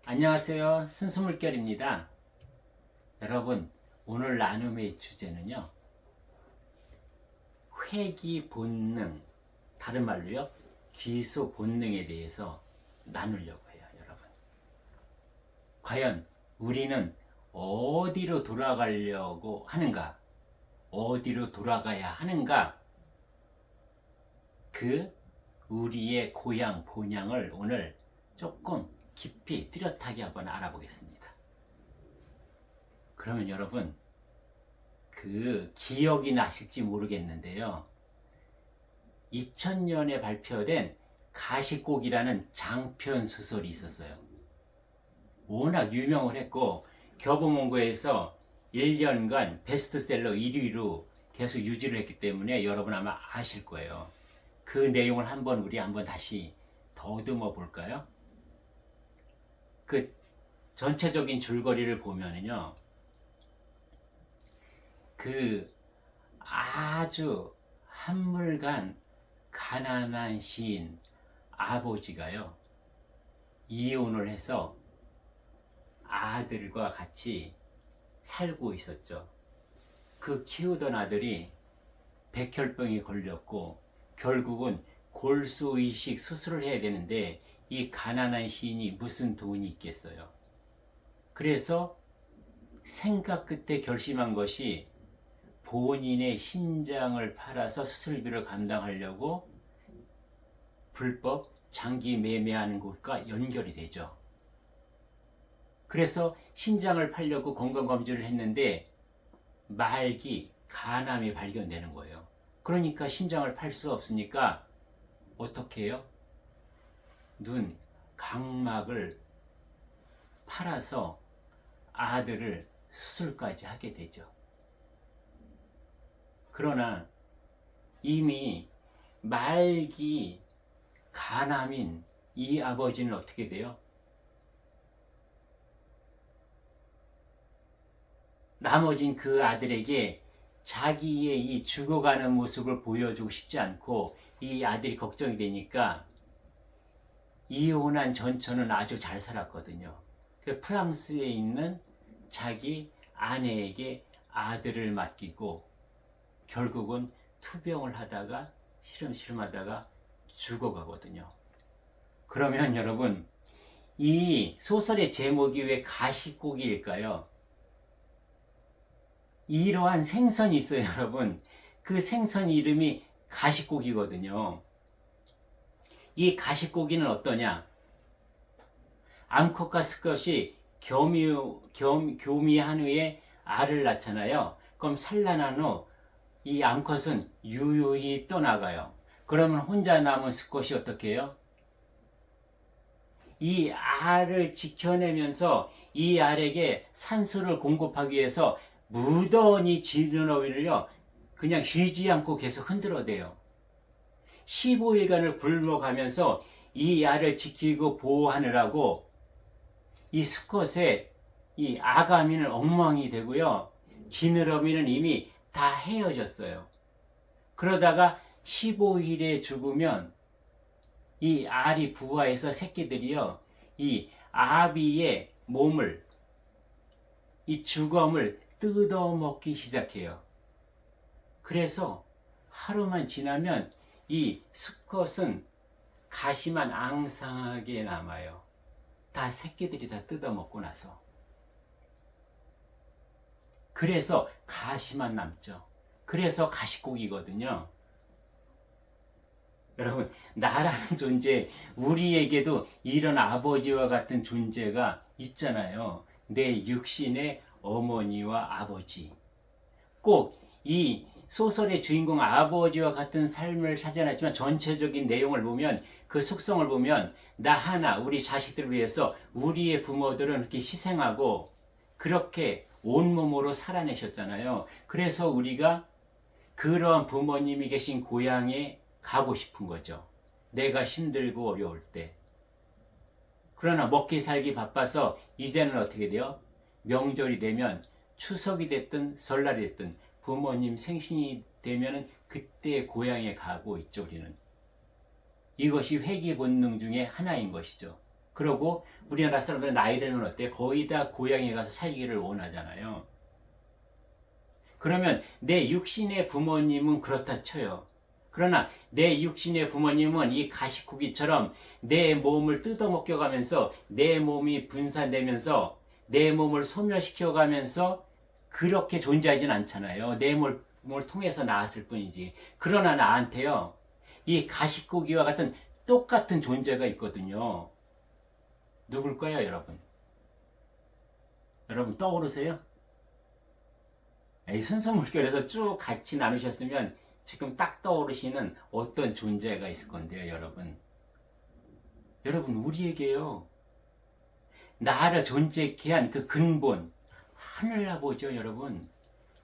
안녕하세요. 순수물결입니다. 여러분, 오늘 나눔의 주제는요, 회귀 본능, 다른 말로요, 귀소 본능에 대해서 나누려고 해요, 여러분. 과연 우리는 어디로 돌아가려고 하는가? 어디로 돌아가야 하는가? 그 우리의 고향, 본향을 오늘 조금 깊이 뚜렷하게 한번 알아보겠습니다. 그러면 여러분, 그 기억이 나실지 모르겠는데요. 2000년에 발표된 가시곡이라는 장편 소설이 있었어요. 워낙 유명을 했고 교보문고에서 1년간 베스트셀러 1위로 계속 유지를 했기 때문에 여러분 아마 아실 거예요. 그 내용을 우리 한번 다시 더듬어 볼까요? 그 전체적인 줄거리를 보면은요, 그 아주 한물간 가난한 시인 아버지가요, 이혼을 해서 아들과 같이 살고 있었죠. 그 키우던 아들이 백혈병이 걸렸고 결국은 골수이식 수술을 해야 되는데 이 가난한 시인이 무슨 돈이 있겠어요. 그래서 생각 끝에 결심한 것이 본인의 심장을 팔아서 수술비를 감당하려고 불법 장기 매매하는 곳과 연결이 되죠. 그래서 심장을 팔려고 건강검진을 했는데 말기 간암이 발견되는 거예요. 그러니까 심장을 팔 수 없으니까 어떻게 해요? 눈, 각막을 팔아서 아들을 수술까지 하게 되죠. 그러나 이미 말기 간암인 이 아버지는 어떻게 돼요? 나머진 그 아들에게 자기의 이 죽어가는 모습을 보여주고 싶지 않고 이 아들이 걱정이 되니까 이혼한 전처는 아주 잘 살았거든요. 프랑스에 있는 자기 아내에게 아들을 맡기고 결국은 투병을 하다가 시름시름하다가 죽어가거든요. 그러면 여러분, 이 소설의 제목이 왜 가시고기일까요? 이러한 생선이 있어요, 여러분. 그 생선 이름이 가시고기거든요. 이 가시고기는 어떠냐? 암컷과 수컷이 교미한 후에 알을 낳잖아요. 그럼 산란한 후 이 암컷은 유유히 떠나가요. 그러면 혼자 남은 수컷이 어떻게 해요? 이 알을 지켜내면서 이 알에게 산소를 공급하기 위해서 무던히 지느러미를요, 그냥 쉬지 않고 계속 흔들어대요. 15일간을 굶어가면서 이 알을 지키고 보호하느라고 이 수컷의 이 아가미는 엉망이 되고요, 지느러미는 이미 다 헤어졌어요. 그러다가 15일에 죽으면 이 알이 부화해서 새끼들이요, 이 아비의 몸을, 이 주검을 뜯어먹기 시작해요. 그래서 하루만 지나면 이 수컷은 가시만 앙상하게 남아요. 다 새끼들이 다 뜯어먹고 나서. 그래서 가시만 남죠. 그래서 가시고기거든요. 여러분, 나라는 존재, 우리에게도 이런 아버지와 같은 존재가 있잖아요. 내 육신의 어머니와 아버지. 꼭 이 소설의 주인공 아버지와 같은 삶을 사지 않았지만 전체적인 내용을 보면, 그 속성을 보면, 나 하나 우리 자식들을 위해서 우리의 부모들은 그렇게 희생하고 그렇게 온몸으로 살아내셨잖아요. 그래서 우리가 그런 부모님이 계신 고향에 가고 싶은 거죠. 내가 힘들고 어려울 때. 그러나 먹기 살기 바빠서 이제는 어떻게 돼요? 명절이 되면, 추석이 됐든 설날이 됐든 부모님 생신이 되면 그때 고향에 가고 있죠, 우리는. 이것이 회귀 본능 중에 하나인 것이죠. 그러고 우리나라 사람들은 나이 들면 어때요? 거의 다 고향에 가서 살기를 원하잖아요. 그러면 내 육신의 부모님은 그렇다 쳐요. 그러나 내 육신의 부모님은 이 가시쿠기처럼 내 몸을 뜯어먹겨 가면서 내 몸이 분산되면서 내 몸을 소멸시켜 가면서 그렇게 존재하진 않잖아요. 내 몸을 통해서 나왔을 뿐이지. 그러나 나한테요, 이 가시쿠기와 같은 똑같은 존재가 있거든요. 누굴까요, 여러분? 여러분 떠오르세요? 이 순서물결에서 쭉 같이 나누셨으면 지금 딱 떠오르시는 어떤 존재가 있을 건데요, 여러분. 여러분, 우리에게요, 나를 존재케 한 그 근본, 하늘아버지요, 여러분.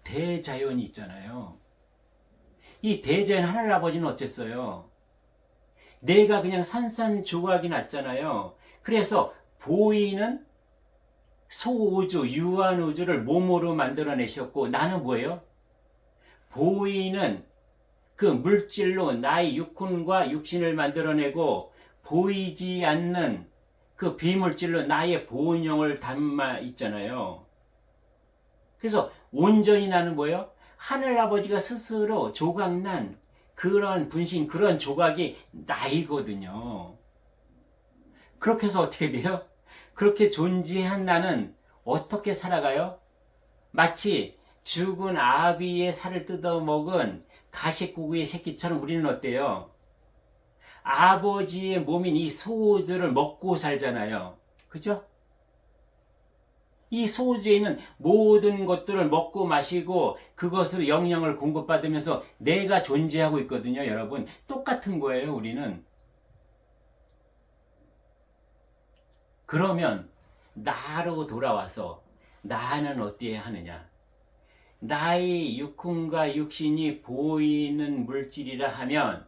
대자연이 있잖아요. 이 대자연 하늘아버지는 어땠어요? 내가 그냥 산산조각이 났잖아요. 그래서 보이는 소우주, 유한우주를 몸으로 만들어내셨고, 나는 뭐예요? 보이는 그 물질로 나의 육혼과 육신을 만들어내고, 보이지 않는 그 비물질로 나의 본영을 담아 있잖아요. 그래서 온전히 나는 뭐예요? 하늘아버지가 스스로 조각난 그런 분신, 그런 조각이 나이거든요. 그렇게 해서 어떻게 돼요? 그렇게 존재한 나는 어떻게 살아가요? 마치 죽은 아비의 살을 뜯어먹은 가시고기의 새끼처럼 우리는 어때요? 아버지의 몸인 이 소우주를 먹고 살잖아요. 그죠? 이 소우주에 있는 모든 것들을 먹고 마시고 그것으로 영양을 공급받으면서 내가 존재하고 있거든요, 여러분. 똑같은 거예요, 우리는. 그러면 나로 돌아와서 나는 어디에 하느냐? 나의 육혼과 육신이 보이는 물질이라 하면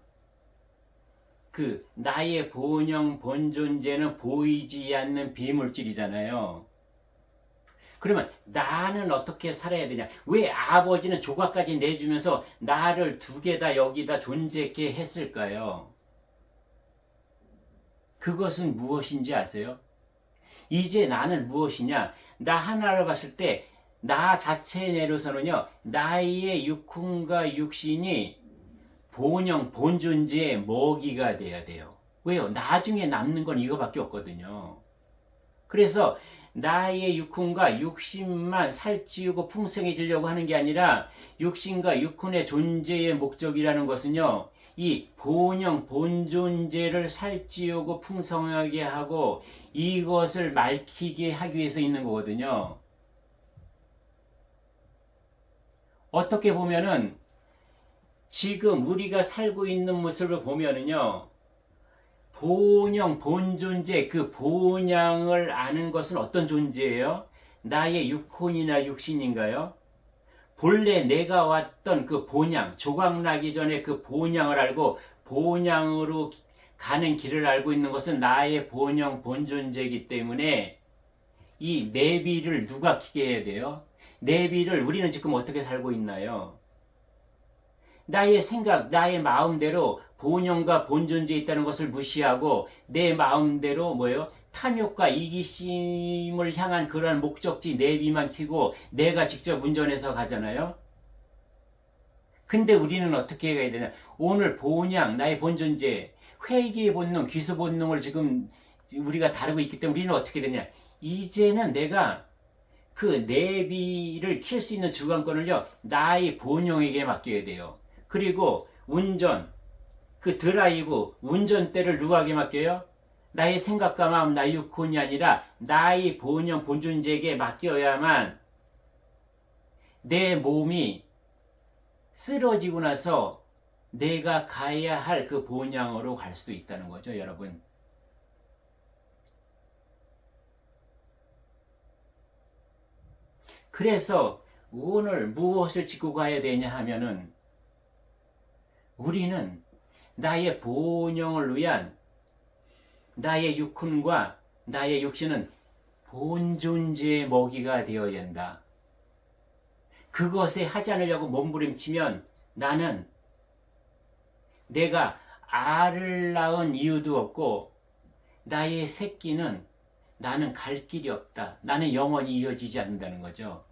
그 나의 본영 본존재는 보이지 않는 비물질이잖아요. 그러면 나는 어떻게 살아야 되냐? 왜 아버지는 조각까지 내주면서 나를 두 개 다 여기다 존재케 했을까요? 그것은 무엇인지 아세요? 이제 나는 무엇이냐? 나 하나를 봤을 때 나 자체 내로서는요, 나의 육혼과 육신이 본영, 본존재의 먹이가 돼야 돼요. 왜요? 나중에 남는 건 이거밖에 없거든요. 그래서 나의 육혼과 육신만 살찌우고 풍성해지려고 하는 게 아니라 육신과 육혼의 존재의 목적이라는 것은요, 이 본영, 본존재를 살찌우고 풍성하게 하고 이것을 말키게 하기 위해서 있는 거거든요. 어떻게 보면은 지금 우리가 살고 있는 모습을 보면은요, 본영, 본존재, 그 본향을 아는 것은 어떤 존재예요? 나의 육혼이나 육신인가요? 본래 내가 왔던 그 본향, 조각나기 전에 그 본향을 알고 본향으로 가는 길을 알고 있는 것은 나의 본영, 본존재이기 때문에 이 내비를 누가 키게 해야 돼요? 내비를 우리는 지금 어떻게 살고 있나요? 나의 생각, 나의 마음대로 본영과 본존재에 있다는 것을 무시하고 내 마음대로 뭐예요? 탐욕과 이기심을 향한 그러한 목적지 내비만 키고 내가 직접 운전해서 가잖아요. 근데 우리는 어떻게 해야 되냐? 오늘 본향, 나의 본존재, 회개의 본능, 귀수 본능을 지금 우리가 다루고 있기 때문에 우리는 어떻게 되냐? 이제는 내가 그 내비를 킬 수 있는 주관권을요, 나의 본영에게 맡겨야 돼요. 그리고 운전, 그 드라이브, 운전대를 누구에게 맡겨요? 나의 생각과 마음, 나의 육혼이 아니라 나의 본영, 본존재에게 맡겨야만 내 몸이 쓰러지고 나서 내가 가야 할 그 본향으로 갈 수 있다는 거죠, 여러분. 그래서 오늘 무엇을 짚고 가야 되냐 하면은 우리는 나의 본영을 위한 나의 육혼과 나의 육신은 본존재의 먹이가 되어야 된다. 그것에 하지 않으려고 몸부림치면 나는 내가 알을 낳은 이유도 없고 나의 새끼는 나는 갈 길이 없다. 나는 영원히 이어지지 않는다는 거죠.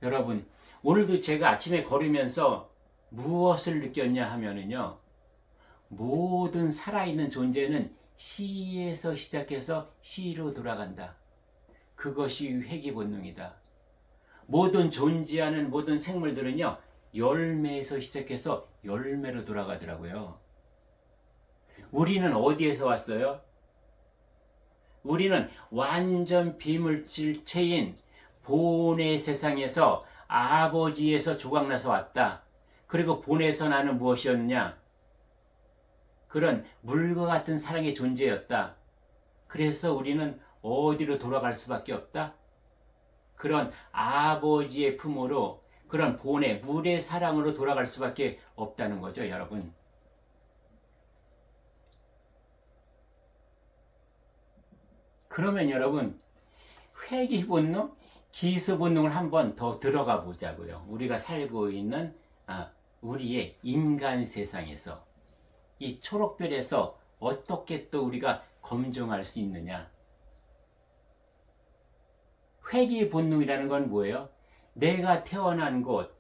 여러분, 오늘도 제가 아침에 걸으면서 무엇을 느꼈냐 하면은요, 모든 살아있는 존재는 시에서 시작해서 시로 돌아간다. 그것이 회귀 본능이다. 모든 존재하는 모든 생물들은요, 열매에서 시작해서 열매로 돌아가더라고요. 우리는 어디에서 왔어요? 우리는 완전 비물질체인 본의 세상에서 아버지에서 조각나서 왔다. 그리고 본에서 나는 무엇이었냐? 그런 물과 같은 사랑의 존재였다. 그래서 우리는 어디로 돌아갈 수밖에 없다? 그런 아버지의 품으로, 그런 본의 물의 사랑으로 돌아갈 수밖에 없다는 거죠, 여러분. 그러면 여러분, 회귀 본능, 기수 본능을 한번 더 들어가 보자고요. 우리가 살고 있는 우리의 인간 세상에서, 이 초록별에서 어떻게 또 우리가 검증할 수 있느냐? 회귀 본능이라는 건 뭐예요? 내가 태어난 곳,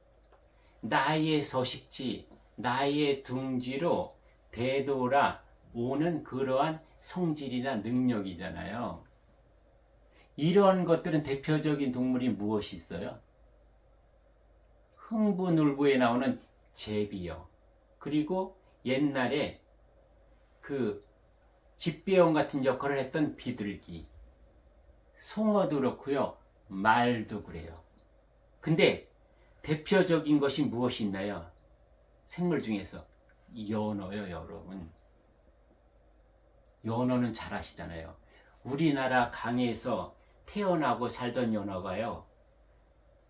나의 서식지, 나의 둥지로 되돌아 오는 그러한 성질이나 능력이잖아요. 이런 것들은 대표적인 동물이 무엇이 있어요? 흥부놀부에 나오는 제비요. 그리고 옛날에 그 집배원 같은 역할을 했던 비둘기, 송어도 그렇고요, 말도 그래요. 근데 대표적인 것이 무엇이 있나요? 생물 중에서 연어요, 여러분. 연어는 잘 아시잖아요. 우리나라 강에서 태어나고 살던 연어가요,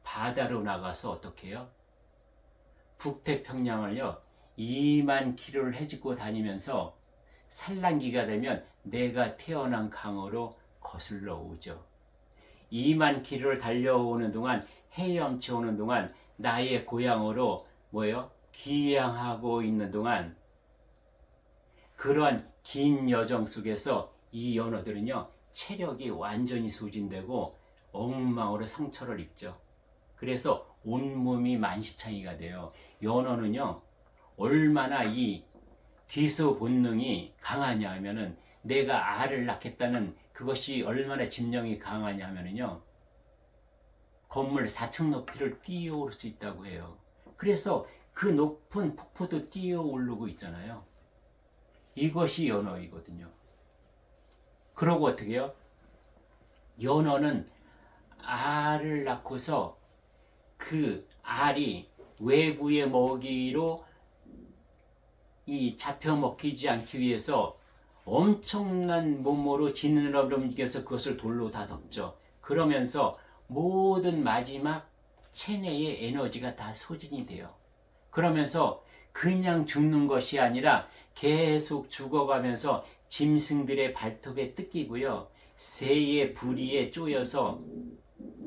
바다로 나가서 어떻게 해요? 북태평양을요 2만 킬로를 헤집고 다니면서 산란기가 되면 내가 태어난 강으로 거슬러 오죠. 2만 킬로를 달려오는 동안, 헤엄쳐 오는 동안 나의 고향으로 뭐예요? 귀향하고 있는 동안, 그러한 긴 여정 속에서 이 연어들은요 체력이 완전히 소진되고 엉망으로 상처를 입죠. 그래서 온몸이 만시창이가 돼요. 연어는요 얼마나 이 귀소 본능이 강하냐 하면은, 내가 알을 낳겠다는 그것이 얼마나 집념이 강하냐 하면은요, 건물 4층 높이를 뛰어올 수 있다고 해요. 그래서 그 높은 폭포도 뛰어오르고 있잖아요. 이것이 연어이거든요. 그러고 어떻게 해요? 연어는 알을 낳고서 그 알이 외부의 먹이로 이 잡혀 먹히지 않기 위해서 엄청난 몸으로 지느러미 움직여서 그것을 돌로 다 덮죠. 그러면서 모든 마지막 체내의 에너지가 다 소진이 돼요. 그러면서 그냥 죽는 것이 아니라 계속 죽어가면서 짐승들의 발톱에 뜯기고요, 새의 부리에 쪼여서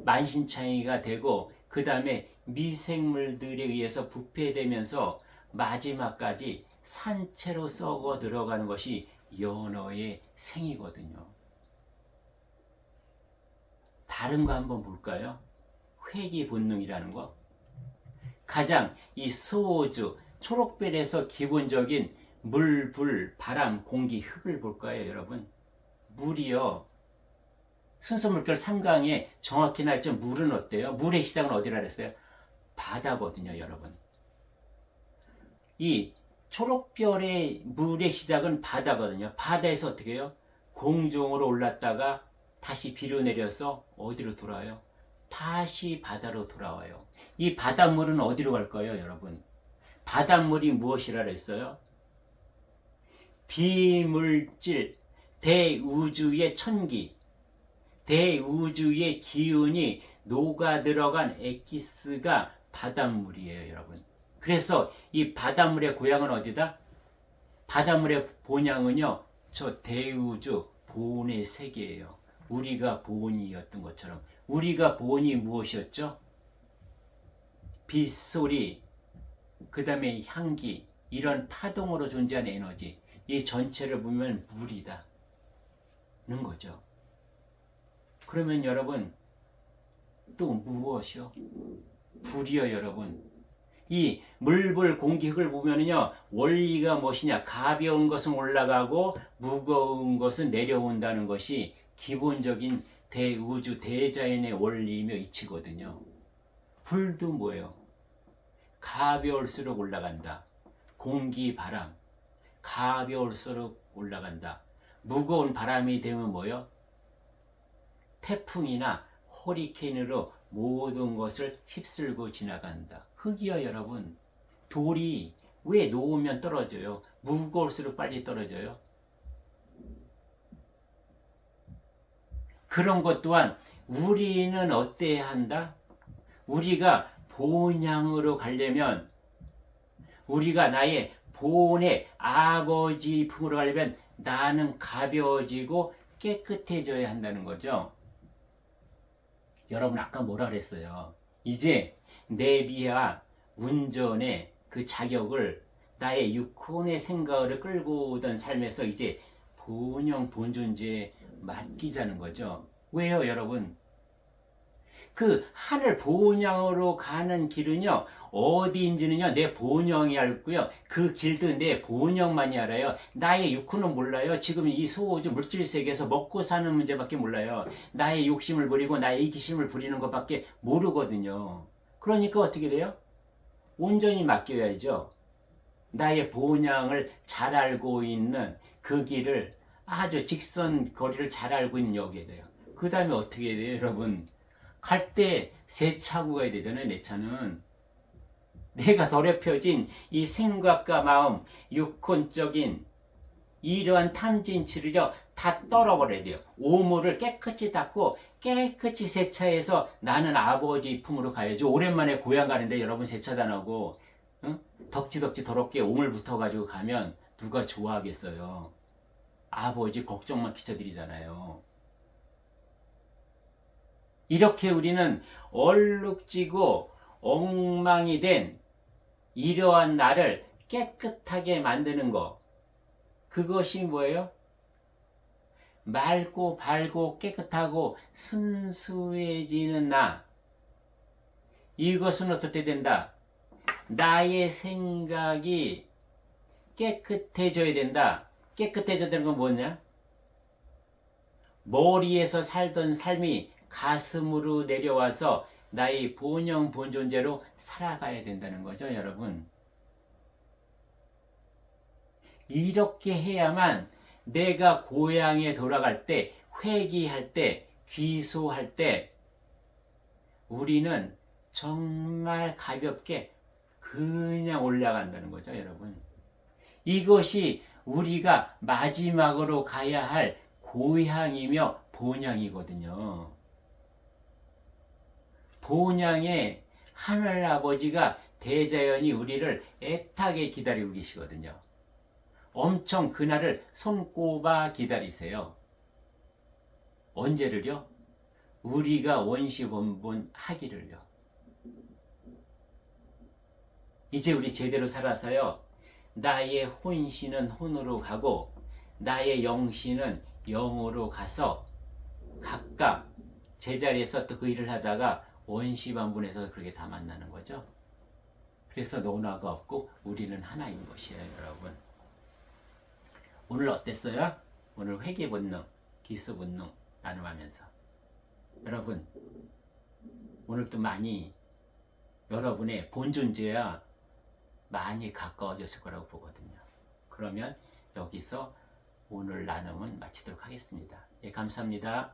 만신창이가 되고, 그 다음에 미생물들에 의해서 부패되면서 마지막까지 산채로 썩어 들어가는 것이 연어의 생이거든요. 다른 거 한번 볼까요? 회귀 본능이라는 거. 가장 이 소주, 초록별에서 기본적인 물, 불, 바람, 공기, 흙을 볼까요, 여러분? 물이요. 순서 물결 3강에 정확히 나있죠. 물은 어때요? 물의 시작은 어디라 그랬어요? 바다거든요, 여러분. 이 초록별의 물의 시작은 바다거든요. 바다에서 어떻게 해요? 공중으로 올랐다가 다시 비로 내려서 어디로 돌아와요? 다시 바다로 돌아와요. 이 바닷물은 어디로 갈까요, 여러분? 바닷물이 무엇이라 그랬어요? 비물질, 대우주의 천기, 대우주의 기운이 녹아 들어간 엑기스가 바닷물이에요, 여러분. 그래서 이 바닷물의 고향은 어디다? 바닷물의 본향은요, 저 대우주 본의 세계예요. 우리가 본이었던 것처럼. 우리가 본이 무엇이었죠? 빗소리, 그 다음에 향기, 이런 파동으로 존재하는 에너지. 이 전체를 보면 물이다는 거죠. 그러면 여러분 또 무엇이요? 불이요 여러분. 이 물불 공기흙을 보면은요 원리가 무엇이냐, 가벼운 것은 올라가고 무거운 것은 내려온다는 것이 기본적인 대우주 대자연의 원리이며 이치거든요. 불도 뭐예요? 가벼울수록 올라간다. 공기 바람 가벼울수록 올라간다. 무거운 바람이 되면 뭐예요? 태풍이나 허리케인으로 모든 것을 휩쓸고 지나간다. 흙이요 여러분. 돌이 왜 놓으면 떨어져요? 무거울수록 빨리 떨어져요. 그런 것 또한 우리는 어때야 한다? 우리가 본향으로 가려면, 우리가 나의 본의 아버지 품으로 가려면 나는 가벼워지고 깨끗해져야 한다는 거죠. 여러분 아까 뭐라 그랬어요? 이제 내비와 운전의 그 자격을 나의 육혼의 생각을 끌고 오던 삶에서 이제 본영 본존재에 맡기자는 거죠. 왜요 여러분? 그 하늘 본향으로 가는 길은요 어디인지는요 내 본영이 알고요, 그 길도 내 본영만이 알아요. 나의 육혼은 몰라요. 지금 이 소우주 물질 세계에서 먹고 사는 문제밖에 몰라요. 나의 욕심을 부리고 나의 이기심을 부리는 것밖에 모르거든요. 그러니까 어떻게 돼요? 온전히 맡겨야죠. 나의 본향을 잘 알고 있는 그 길을, 아주 직선 거리를 잘 알고 있는 여기에 돼요. 그 다음에 어떻게 돼요 여러분? 갈 때 새 차고 가야 되잖아요. 내 차는 내가 더럽혀진 이 생각과 마음, 육혼적인 이러한 탐진치를요 다 떨어버려야 돼요. 오물을 깨끗이 닦고 깨끗이 세차해서 나는 아버지 품으로 가야죠. 오랜만에 고향 가는데 여러분 세차도 안 하고 응? 덕지덕지 더럽게 오물 붙어가지고 가면 누가 좋아하겠어요? 아버지 걱정만 끼쳐드리잖아요. 이렇게 우리는 얼룩지고 엉망이 된 이러한 나를 깨끗하게 만드는 것, 그것이 뭐예요? 맑고 밝고 깨끗하고 순수해지는 나. 이것은 어떻게 된다? 나의 생각이 깨끗해져야 된다. 깨끗해져야 되는 건 뭐냐? 머리에서 살던 삶이 가슴으로 내려와서 나의 본영 본존재로 살아가야 된다는 거죠 여러분. 이렇게 해야만 내가 고향에 돌아갈 때, 회귀할 때, 귀소할 때 우리는 정말 가볍게 그냥 올라간다는 거죠 여러분. 이것이 우리가 마지막으로 가야 할 고향이며 본향이거든요. 본향의 하늘아버지가 대자연이 우리를 애타게 기다리고 계시거든요. 엄청 그날을 손꼽아 기다리세요. 언제를요? 우리가 원시본본 하기를요. 이제 우리 제대로 살아서요 나의 혼신은 혼으로 가고 나의 영신은 영으로 가서 각각 제자리에서 또 그 일을 하다가 원시반분에서 그렇게 다 만나는 거죠. 그래서 노나가 없고 우리는 하나인 것이에요 여러분. 오늘 어땠어요? 오늘 회계본능, 기수본능 나눔하면서 여러분 오늘 또 많이 여러분의 본존재와 많이 가까워졌을 거라고 보거든요. 그러면 여기서 오늘 나눔은 마치도록 하겠습니다. 예, 감사합니다.